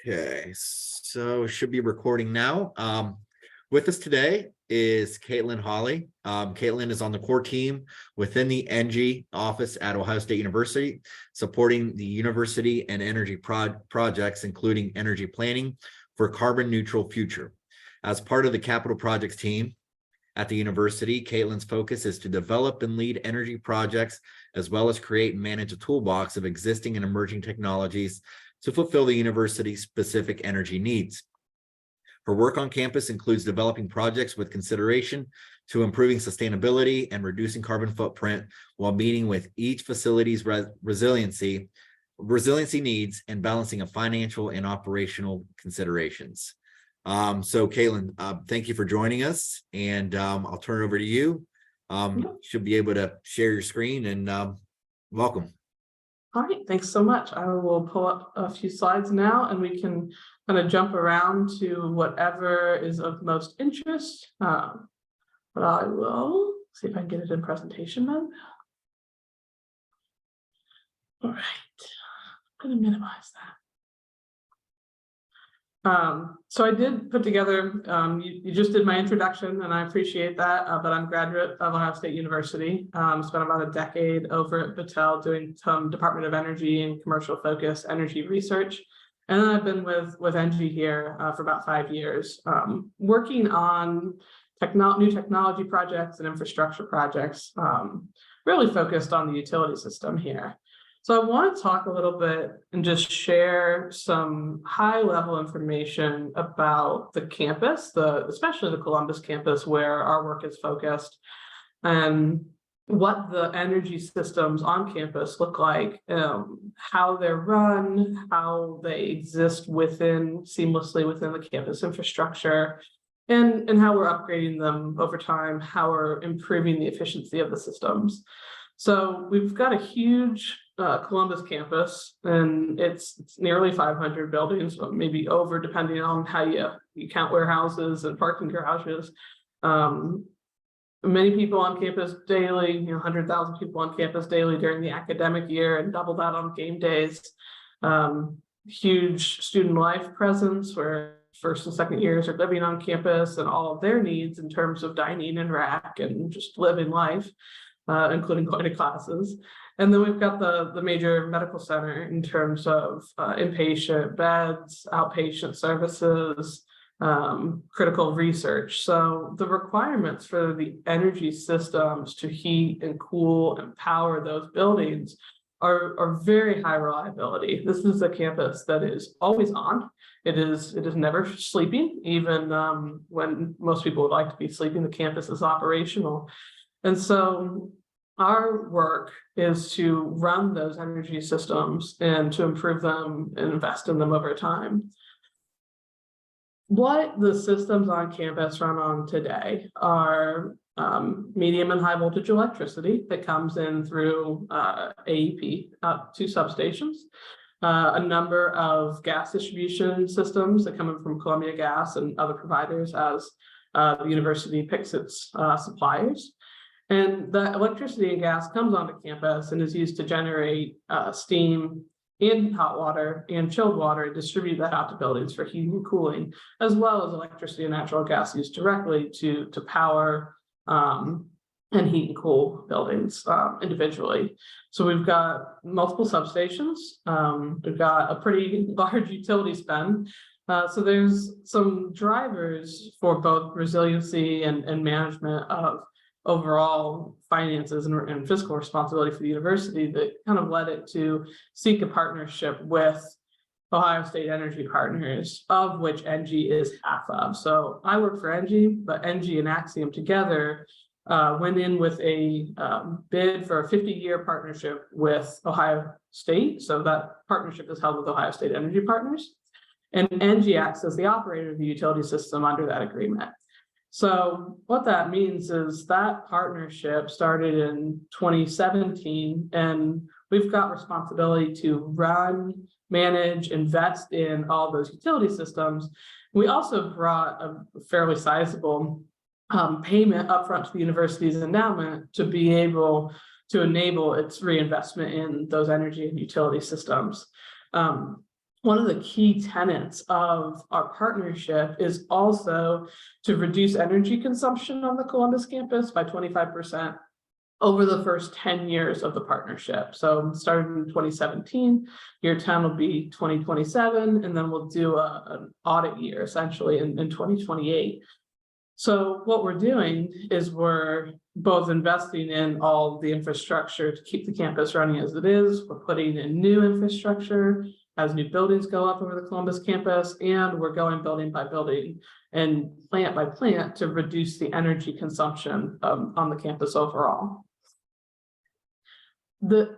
Okay, so should be recording now. With us today is Holley. Caitlin is on the core team within the Engie office at Ohio State University, supporting the university and energy projects, including energy planning for carbon neutral future. As part of the capital projects team at the university, Caitlin's focus is to develop and lead energy projects, as well as create and manage a toolbox of existing and emerging technologies to fulfill the university's specific energy needs. Her work on campus includes developing projects with consideration to improving sustainability and reducing carbon footprint while meeting with each facility's resiliency needs and balancing of financial and operational considerations. So Caitlin, thank you for joining us, and I'll turn it over to you. Should be able to share your screen, and welcome. All right, thanks so much. I will pull up a few slides now and we can kind of jump around to whatever is of most interest. But I will see if I can get it in presentation mode. All right, I'm going to minimize that. So I did put together, you just did my introduction and I appreciate that, but I'm a graduate of Ohio State University. Spent about a decade over at Battelle doing some Department of Energy and commercial focus energy research. And then I've been with Engie here for about 5 years, working on new technology projects and infrastructure projects, really focused on the utility system here. So I want to talk a little bit and just share some high-level information about the campus, especially the Columbus campus where our work is focused, and what the energy systems on campus look like, how they're run, how they exist seamlessly within the campus infrastructure, and how we're upgrading them over time, how we're improving the efficiency of the systems. So we've got a huge Columbus campus, and it's nearly 500 buildings, but maybe over depending on how you count warehouses and parking garages. Many people on campus daily, 100,000 people on campus daily during the academic year, and double that on game days. Huge student life presence where first and second years are living on campus and all of their needs in terms of dining and rack and just living life, including going to classes. And then we've got the major medical center in terms of inpatient beds, outpatient services, critical research. So the requirements for the energy systems to heat and cool and power those buildings are very high reliability. This is a campus that is always on. It is never sleeping, even when most people would like to be sleeping, the campus is operational. And so our work is to run those energy systems and to improve them and invest in them over time. What the systems on campus run on today are medium and high voltage electricity that comes in through AEP up to substations, a number of gas distribution systems that come in from Columbia Gas and other providers as the university picks its suppliers. And the electricity and gas comes onto campus and is used to generate steam and hot water and chilled water and distribute that out to buildings for heating and cooling, as well as electricity and natural gas used directly to power and heat and cool buildings individually. So we've got multiple substations. We've got a pretty large utility spend. So there's some drivers for both resiliency and management of overall finances and fiscal responsibility for the university that kind of led it to seek a partnership with Ohio State Energy Partners, of which Engie is half of. So I work for Engie, but Engie and Axiom together went in with a bid for a 50-year partnership with Ohio State. So that partnership is held with Ohio State Energy Partners, and Engie acts as the operator of the utility system under that agreement. So what that means is that partnership started in 2017, and we've got responsibility to run, manage, invest in all those utility systems. We also brought a fairly sizable payment upfront to the university's endowment to be able to enable its reinvestment in those energy and utility systems. one of the key tenets of our partnership is also to reduce energy consumption on the Columbus campus by 25% over the first 10 years of the partnership. So started in 2017, year 10 will be 2027, and then we'll do an audit year essentially in 2028. So what we're doing is we're both investing in all the infrastructure to keep the campus running as it is. We're putting in new infrastructure as new buildings go up over the Columbus campus, and we're going building by building and plant by plant to reduce the energy consumption on the campus overall. The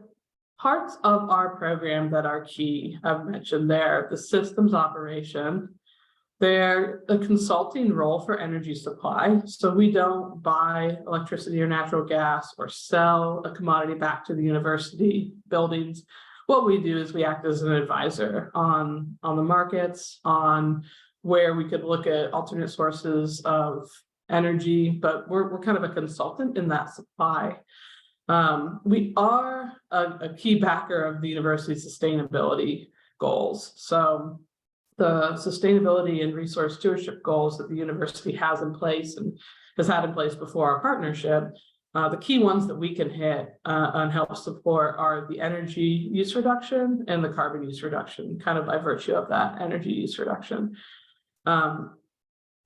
parts of our program that are key, I've mentioned there, the systems operation. They're a consulting role for energy supply. So we don't buy electricity or natural gas or sell a commodity back to the university buildings. What we do is we act as an advisor on the markets, on where we could look at alternate sources of energy, but we're kind of a consultant in that supply. We are a key backer of the university's sustainability goals. So the sustainability and resource stewardship goals that the university has in place and has had in place before our partnership, the key ones that we can hit and help support are the energy use reduction and the carbon use reduction, kind of by virtue of that energy use reduction.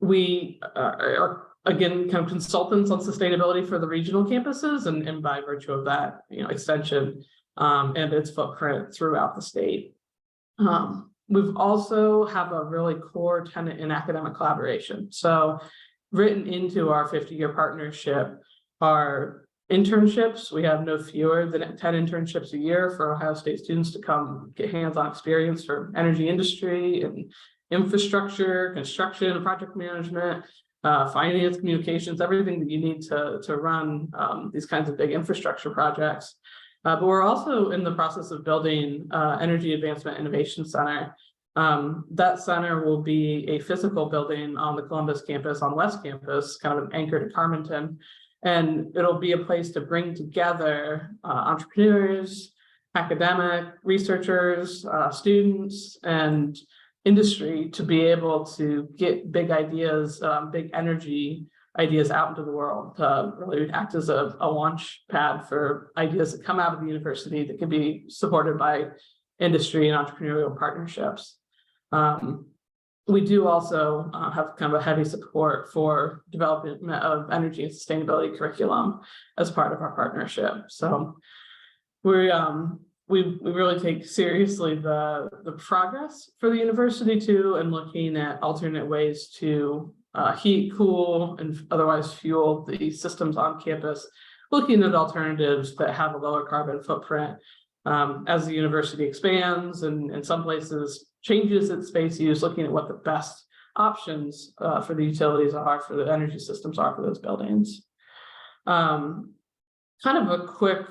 We are again, kind of consultants on sustainability for the regional campuses, and by virtue of that, extension and its footprint throughout the state. We've also have a really core tenet in academic collaboration. So written into our 50-year partnership are internships. We have no fewer than 10 internships a year for Ohio State students to come get hands-on experience for energy industry and infrastructure, construction, project management, finance, communications, everything that you need to run these kinds of big infrastructure projects. But we're also in the process of building Energy Advancement Innovation Center. That center will be a physical building on the Columbus campus, on West Campus, kind of an anchor to Carmenton. And it'll be a place to bring together entrepreneurs, academic researchers, students, and industry to be able to get big ideas, big energy ideas out into the world, really act as a launch pad for ideas that come out of the university that can be supported by industry and entrepreneurial partnerships. We do also have kind of a heavy support for development of energy and sustainability curriculum as part of our partnership. So we really take seriously the progress for the university too, and looking at alternate ways to heat, cool, and otherwise fuel the systems on campus, looking at alternatives that have a lower carbon footprint as the university expands and in some places changes its space use, looking at what the best options for the utilities are, for the energy systems are for those buildings. Kind of a quick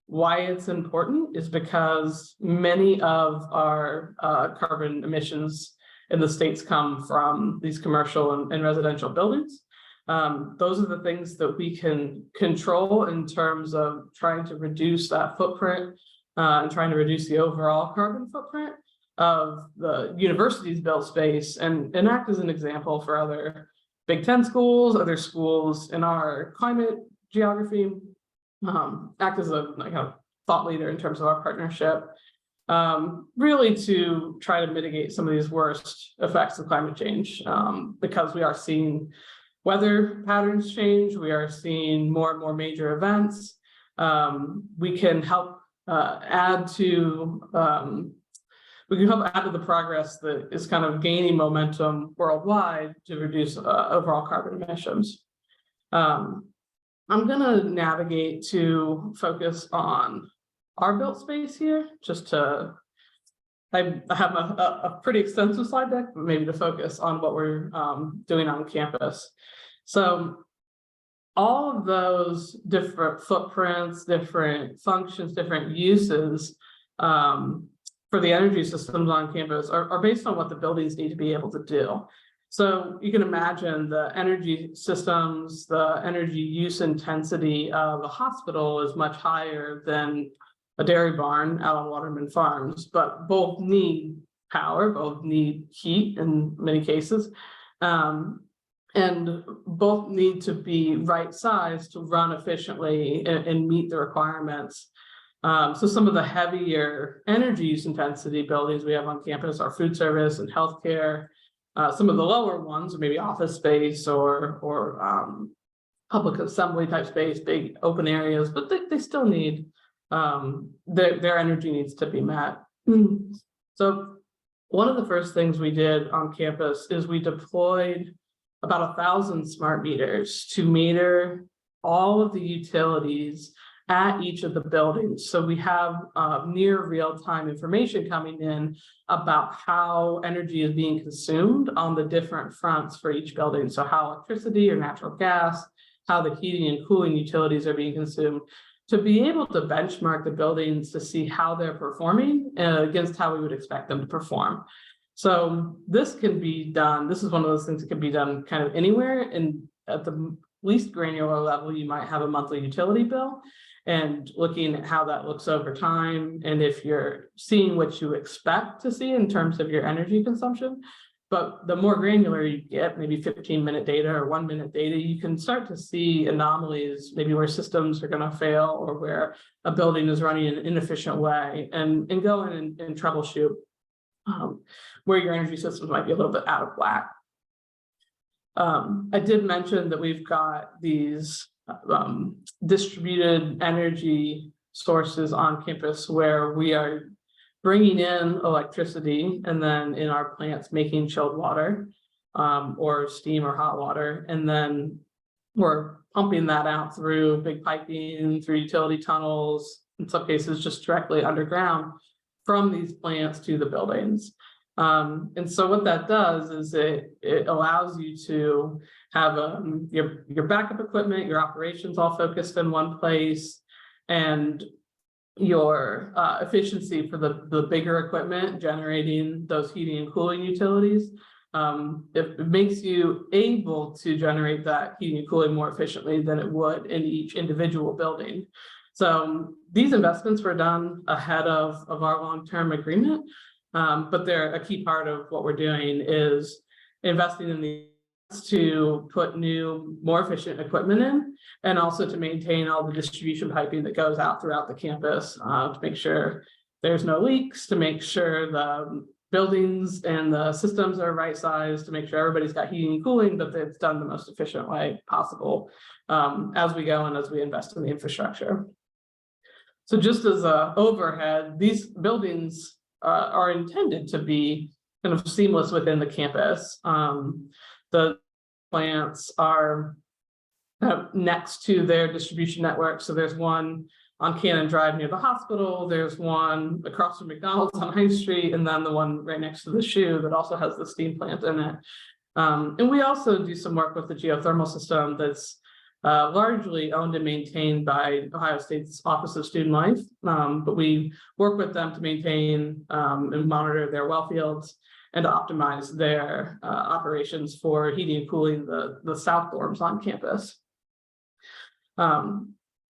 why it's important is because many of our carbon emissions in the states come from these commercial and residential buildings. Those are the things that we can control in terms of trying to reduce that footprint and trying to reduce the overall carbon footprint of the university's built space and act as an example for other Big Ten schools, other schools in our climate geography, act as a thought leader in terms of our partnership, really to try to mitigate some of these worst effects of climate change, because we are seeing weather patterns change, we are seeing more and more major events. We can help add to the progress that is kind of gaining momentum worldwide to reduce overall carbon emissions. I'm going to navigate to focus on our built space here, I have a pretty extensive slide deck, but maybe to focus on what we're doing on campus. So all of those different footprints, different functions, different uses for the energy systems on campus are based on what the buildings need to be able to do. So you can imagine the energy systems, the energy use intensity of a hospital is much higher than a dairy barn out on Waterman Farms, but both need power, both need heat in many cases. And both need to be right sized to run efficiently and meet the requirements. So some of the heavier energy use intensity buildings we have on campus are food service and healthcare. Some of the lower ones, maybe office space or public assembly type space, big open areas, but they still need their energy needs to be met. So one of the first things we did on campus is we deployed about 1,000 smart meters to meter all of the utilities at each of the buildings. So we have near real-time information coming in about how energy is being consumed on the different fronts for each building. So how electricity or natural gas, how the heating and cooling utilities are being consumed, to be able to benchmark the buildings to see how they're performing against how we would expect them to perform. So this can be done, this is one of those things that can be done kind of anywhere, and at the least granular level, you might have a monthly utility bill and looking at how that looks over time, and if you're seeing what you expect to see in terms of your energy consumption. But the more granular you get, maybe 15-minute data or 1-minute data, you can start to see anomalies, maybe where systems are going to fail or where a building is running in an inefficient way, and go in and troubleshoot where your energy systems might be a little bit out of whack. I did mention that we've got these distributed energy sources on campus where we are bringing in electricity and then in our plants making chilled water or steam or hot water, and then we're pumping that out through big piping, through utility tunnels, in some cases just directly underground from these plants to the buildings. And so what that does is it allows you to have your backup equipment, your operations all focused in one place, and your efficiency for the bigger equipment generating those heating and cooling utilities. It makes you able to generate that heating and cooling more efficiently than it would in each individual building. So these investments were done ahead of our long-term agreement, but they're a key part of what we're doing is investing in the to put new, more efficient equipment in, and also to maintain all the distribution piping that goes out throughout the campus to make sure there's no leaks, to make sure the buildings and the systems are right sized, to make sure everybody's got heating and cooling, but it's done the most efficient way possible as we go and as we invest in the infrastructure. So just as an overhead, these buildings are intended to be kind of seamless within the campus. The plants are next to their distribution network. So there's one on Cannon Drive near the hospital. There's one across from McDonald's on High Street, and then the one right next to the SHU that also has the steam plant in it. And we also do some work with the geothermal system that's largely owned and maintained by Ohio State's Office of Student Life. But we work with them to maintain and monitor their well fields and to optimize their operations for heating and cooling the south dorms on campus.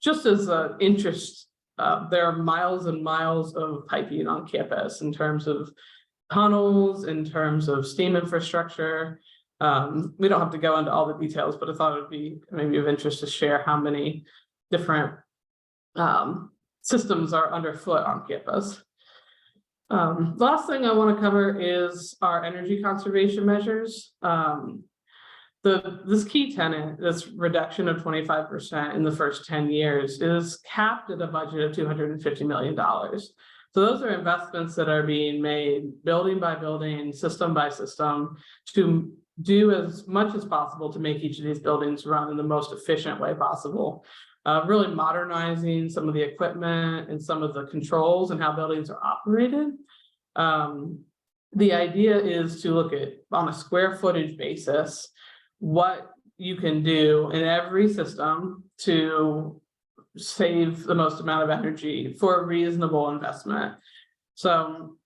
Just as an interest, there are miles and miles of piping on campus in terms of tunnels, in terms of steam infrastructure. We don't have to go into all the details, but I thought it would be maybe of interest to share how many different systems are underfoot on campus. The last thing I want to cover is our energy conservation measures. This key tenet, this reduction of 25% in the first 10 years, is capped at a budget of $250 million. So those are investments that are being made building by building, system by system, to do as much as possible to make each of these buildings run in the most efficient way possible. Really modernizing some of the equipment and some of the controls and how buildings are operated. The idea is to look at, on a square footage basis, what you can do in every system to save the most amount of energy for a reasonable investment. So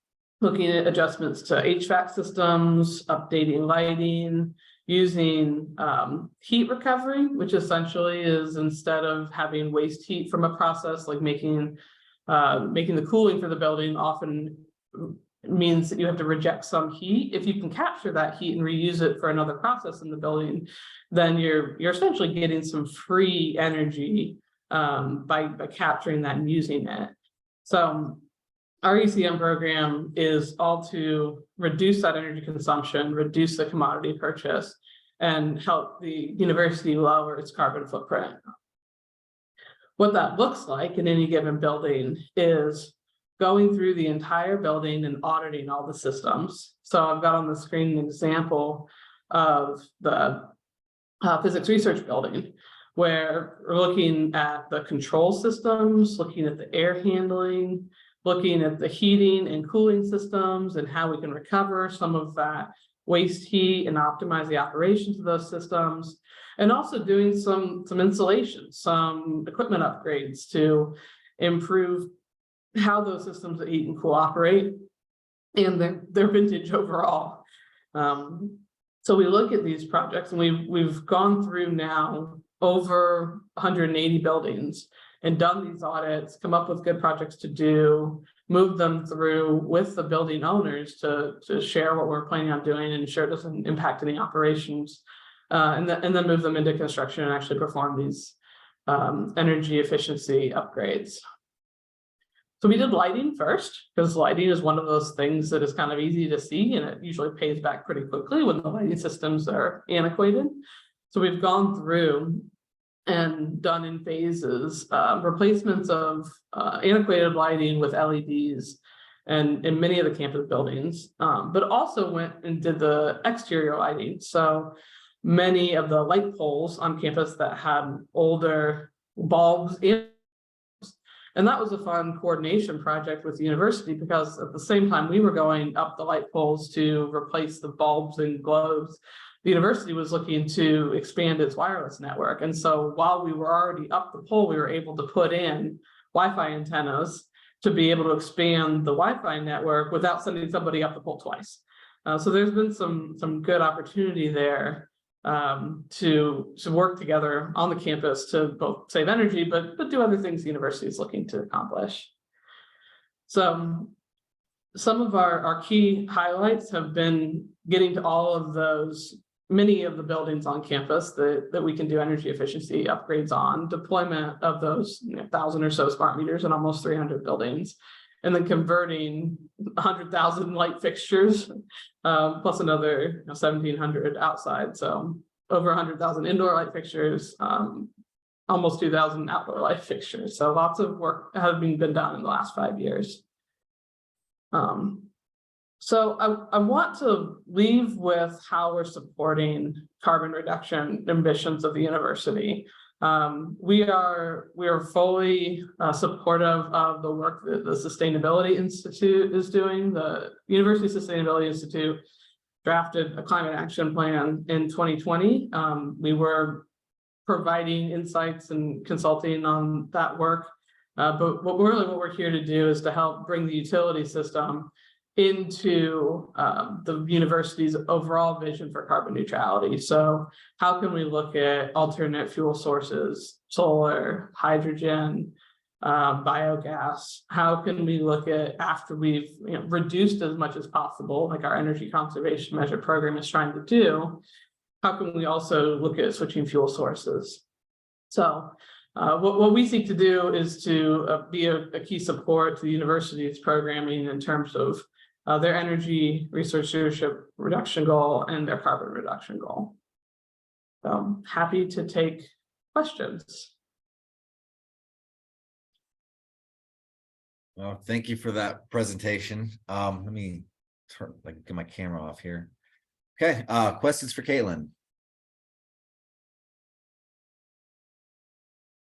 looking at adjustments to HVAC systems, updating lighting, using heat recovery, which essentially is, instead of having waste heat from a process like making the cooling for the building, often means that you have to reject some heat. If you can capture that heat and reuse it for another process in the building, then you're essentially getting some free energy by capturing that and using it. So our ECM program is all to reduce that energy consumption, reduce the commodity purchase, and help the university lower its carbon footprint. What that looks like in any given building is going through the entire building and auditing all the systems. So I've got on the screen an example of the physics research building, where we're looking at the control systems, looking at the air handling, looking at the heating and cooling systems and how we can recover some of that waste heat and optimize the operations of those systems, and also doing some insulation, some equipment upgrades to improve how those systems that heat and cool operate and their vintage overall. So we look at these projects, and we've gone through now over 180 buildings and done these audits, come up with good projects to do, move them through with the building owners to share what we're planning on doing and ensure it doesn't impact any operations, and then move them into construction and actually perform these energy efficiency upgrades. So we did lighting first, because lighting is one of those things that is kind of easy to see, and it usually pays back pretty quickly when the lighting systems are antiquated. So we've gone through and done in phases replacements of antiquated lighting with LEDs and in many of the campus buildings, but also went and did the exterior lighting. So many of the light poles on campus that had older bulbs in. And that was a fun coordination project with the university, because at the same time we were going up the light poles to replace the bulbs and globes, the university was looking to expand its wireless network. And so while we were already up the pole, we were able to put in Wi-Fi antennas to be able to expand the Wi-Fi network without sending somebody up the pole twice. So there's been some good opportunity there to work together on the campus to both save energy, but do other things the university is looking to accomplish. So some of our key highlights have been getting to all of those, many of the buildings on campus that we can do energy efficiency upgrades on, deployment of those 1,000 or so smart meters in almost 300 buildings, and then converting 100,000 light fixtures, plus another 1,700 outside. So over 100,000 indoor light fixtures, almost 2,000 outdoor light fixtures. So lots of work has been done in the last 5 years. So I want to leave with how we're supporting carbon reduction ambitions of the university. We are fully supportive of the work that the Sustainability Institute is doing. The University Sustainability Institute drafted a climate action plan in 2020. We were providing insights and consulting on that work. But what we're here to do is to help bring the utility system into the university's overall vision for carbon neutrality. So how can we look at alternate fuel sources, solar, hydrogen, biogas? How can we look at, after we've reduced as much as possible, like our energy conservation measure program is trying to do, how can we also look at switching fuel sources? So what we seek to do is to be a key support to the university's programming in terms of their energy research leadership reduction goal and their carbon reduction goal. So I'm happy to take questions. Well, thank you for that presentation. Let me get my camera off here. Okay, questions for Caitlin.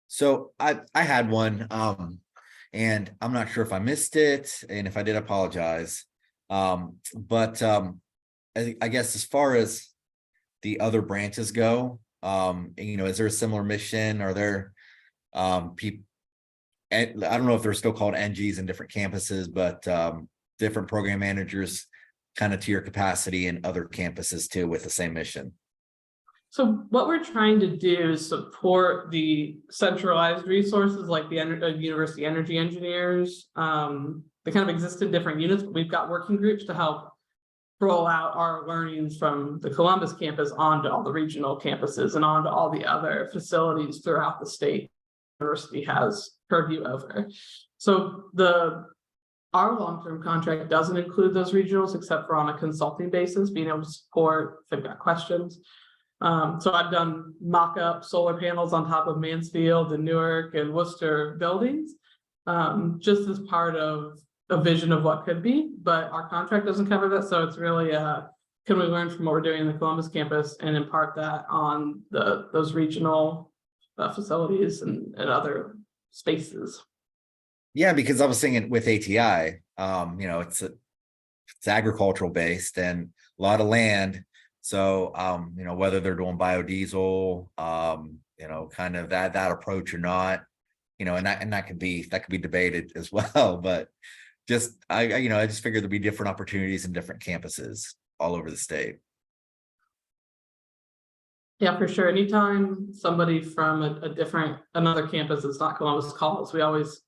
So I had one, and I'm not sure if I missed it, and if I did, apologize. But I guess as far as the other branches go, is there a similar mission? Are there people? I don't know if they're still called Engies in different campuses, but different program managers kind of to your capacity and other campuses too with the same mission. So what we're trying to do is support the centralized resources like the university energy engineers, they kind of exist in different units, but we've got working groups to help roll out our learnings from the Columbus campus onto all the regional campuses and onto all the other facilities throughout the state. University has purview over. So our long-term contract doesn't include those regionals except for on a consulting basis, being able to support if they've got questions. So I've done mock-up solar panels on top of Mansfield and Newark and Worcester buildings, just as part of a vision of what could be, but our contract doesn't cover that. So it's really, can we learn from what we're doing in the Columbus campus and impart that on those regional facilities and other spaces? Yeah, because I was thinking with ATI, it's agricultural based and a lot of land. So, whether they're doing biodiesel, kind of that approach or not, and that could be debated as well. But I just figured there'd be different opportunities in different campuses all over the state. Yeah, for sure. Anytime somebody from another campus that's not Columbus calls, we always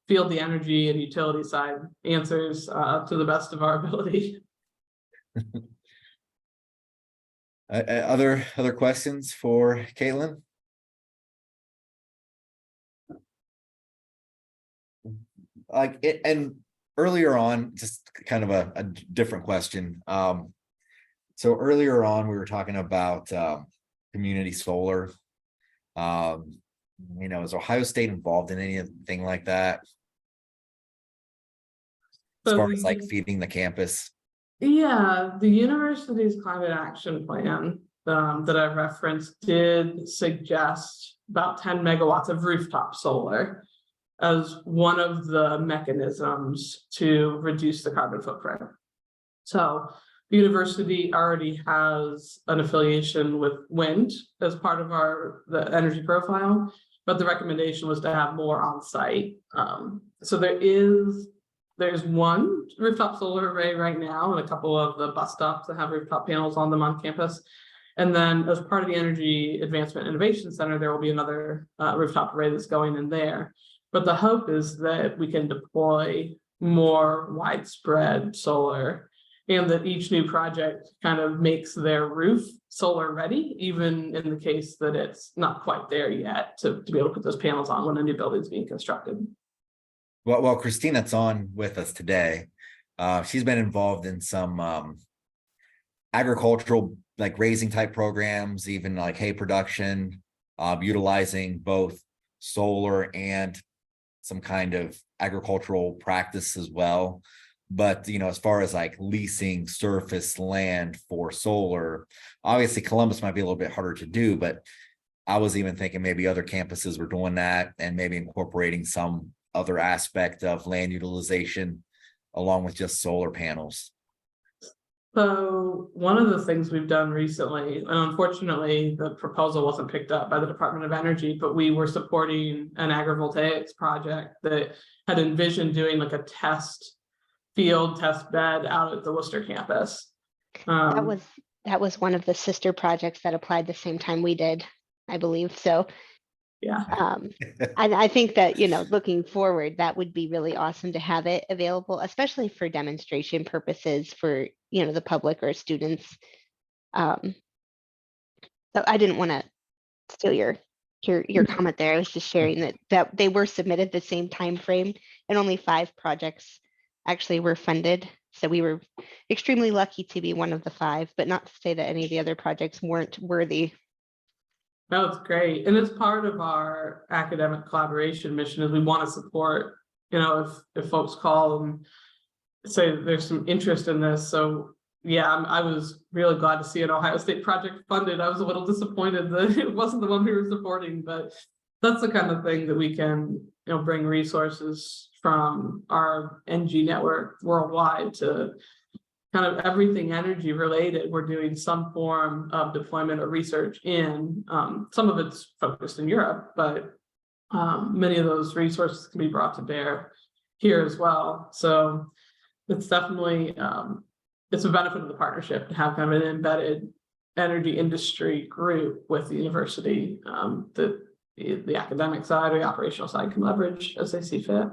field the energy and utility side answers to the best of our ability. Other questions for Caitlin? And earlier on, just kind of a different question. So earlier on, we were talking about community solar. Is Ohio State involved in anything like that? As far as like feeding the campus? Yeah, the university's climate action plan that I referenced did suggest about 10 megawatts of rooftop solar as one of the mechanisms to reduce the carbon footprint. So the university already has an affiliation with wind as part of the energy profile, but the recommendation was to have more on site. So there's one rooftop solar array right now and a couple of the bus stops that have rooftop panels on them on campus. And then as part of the Energy Advancement Innovation Center, there will be another rooftop array that's going in there. But the hope is that we can deploy more widespread solar and that each new project kind of makes their roof solar ready, even in the case that it's not quite there yet to be able to put those panels on when a new building is being constructed. Well, Christina's on with us today. She's been involved in some agricultural, like raising type programs, even like hay production, utilizing both solar and some kind of agricultural practice as well. But, as far as like leasing surface land for solar, obviously Columbus might be a little bit harder to do, but I was even thinking maybe other campuses were doing that and maybe incorporating some other aspect of land utilization along with just solar panels. So one of the things we've done recently, and unfortunately the proposal wasn't picked up by the Department of Energy, but we were supporting an agrivoltaics project that had envisioned doing like a test bed out at the Worcester campus. That was one of the sister projects that applied the same time we did, I believe. So yeah. I think that, looking forward, that would be really awesome to have it available, especially for demonstration purposes for, the public or students. So I didn't want to steal your comment there. I was just sharing that they were submitted the same time frame and only 5 projects actually were funded. So we were extremely lucky to be one of the 5, but not to say that any of the other projects weren't worthy. No, it's great. And it's part of our academic collaboration mission is we want to support, if folks call and say there's some interest in this. So yeah, I was really glad to see an Ohio State project funded. I was a little disappointed that it wasn't the one we were supporting, but that's the kind of thing that we can, bring resources from our Engie network worldwide to kind of everything energy related. We're doing some form of deployment or research in, some of it's focused in Europe, but many of those resources can be brought to bear here as well. So it's definitely, it's a benefit of the partnership to have kind of an embedded energy industry group with the university that the academic side or the operational side can leverage as they see fit.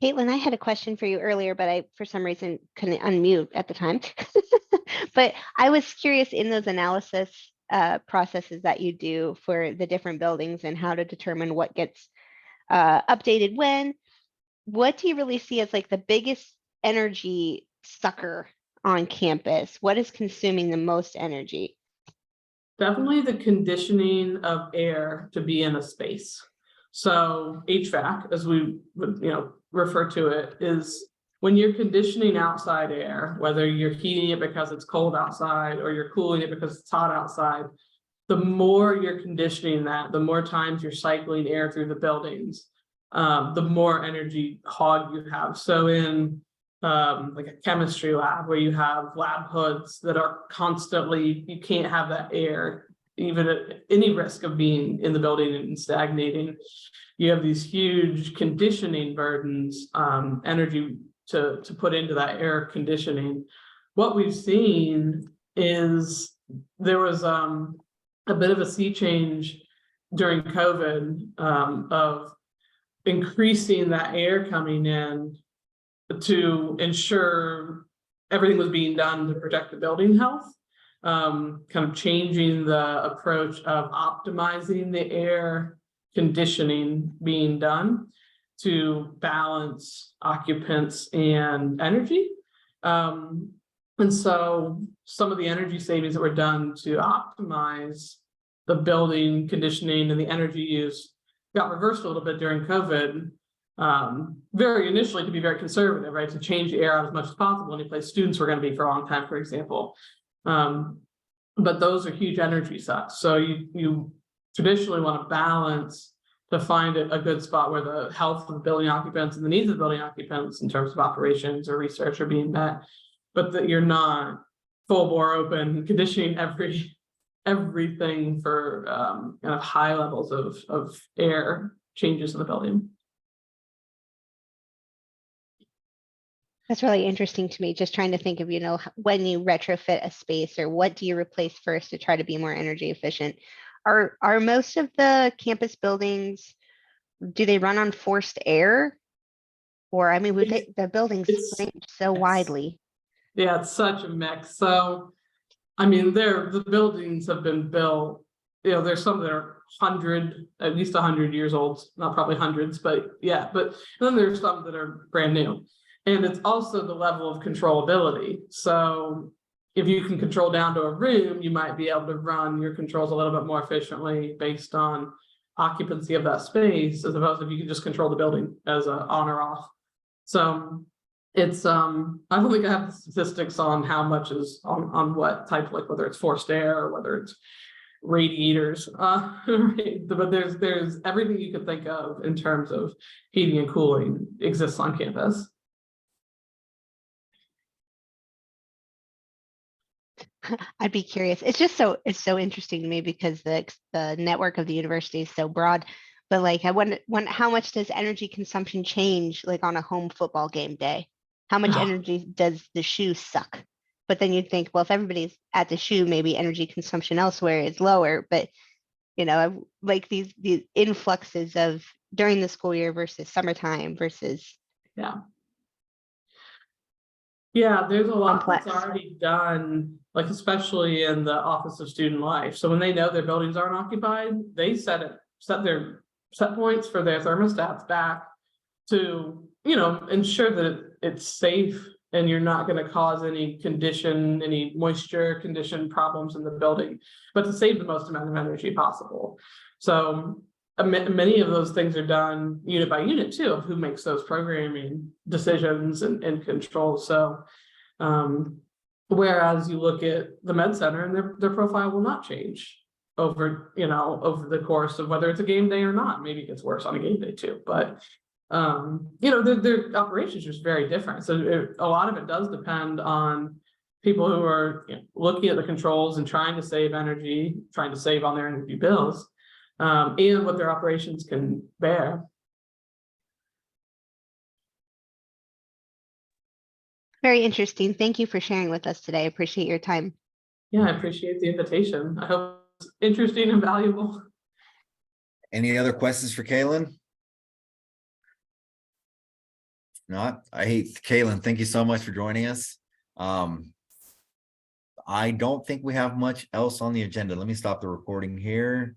Caitlin, I had a question for you earlier, but I, for some reason, couldn't unmute at the time. But I was curious in those analysis processes that you do for the different buildings and how to determine what gets updated when. What do you really see as like the biggest energy sucker on campus? What is consuming the most energy? Definitely the conditioning of air to be in a space. So HVAC, as we would, refer to it, is when you're conditioning outside air, whether you're heating it because it's cold outside or you're cooling it because it's hot outside, the more you're conditioning that, the more times you're cycling air through the buildings, the more energy hog you have. So in like a chemistry lab where you have lab hoods that are constantly, you can't have that air, even at any risk of being in the building and stagnating. You have these huge conditioning burdens, energy to put into that air conditioning. What we've seen is there was a bit of a sea change during COVID of increasing that air coming in to ensure everything was being done to protect the building health, kind of changing the approach of optimizing the air conditioning being done to balance occupants and energy. And so some of the energy savings that were done to optimize the building conditioning and the energy use got reversed a little bit during COVID. Very initially to be very conservative, right? To change the air out as much as possible any place students were going to be for a long time, for example. But those are huge energy sucks. So you traditionally want to balance to find a good spot where the health of the building occupants and the needs of the building occupants in terms of operations or research are being met, but that you're not full bore open conditioning everything for kind of high levels of air changes in the building. That's really interesting to me, just trying to think of, when you retrofit a space or what do you replace first to try to be more energy efficient? Are most of the campus buildings, do they run on forced air? Or, I mean, the buildings range so widely. Yeah, it's such a mix. So, I mean, the buildings have been built, there's some that are at least 100 years old, not probably hundreds, but yeah, but then there's some that are brand new. And it's also the level of controllability. So if you can control down to a room, you might be able to run your controls a little bit more efficiently based on occupancy of that space, as opposed to if you can just control the building as a on or off. So it's I don't think I have the statistics on how much is on what type, like whether it's forced air or whether it's radiators, but there's everything you could think of in terms of heating and cooling exists on campus. I'd be curious. It's so interesting to me because the network of the university is so broad. But like, I wonder how much does energy consumption change like on a home football game day? How much energy does the shoe suck? But then you'd think, well, if everybody's at the shoe, maybe energy consumption elsewhere is lower. But like these influxes of during the school year versus summertime versus Yeah, there's a lot complex. that's already done, like especially in the Office of Student Life. So when they know their buildings aren't occupied, they set their set points for their thermostats back to, ensure that it's safe and you're not going to cause any moisture condition problems in the building, but to save the most amount of energy possible. So many of those things are done unit by unit too, of who makes those programming decisions and controls. So whereas you look at the med center and their profile will not change over the course of whether it's a game day or not. Maybe it gets worse on a game day too, but their operations are just very different. So a lot of it does depend on people who are looking at the controls and trying to save energy, trying to save on their energy bills, and what their operations can bear. Very interesting. Thank you for sharing with us today. I appreciate your time. Yeah, I appreciate the invitation. I hope it's interesting and valuable. Any other questions for Kaylin? Not, I hate Caitlin, thank you so much for joining us. I don't think we have much else on the agenda. Let me stop the recording here.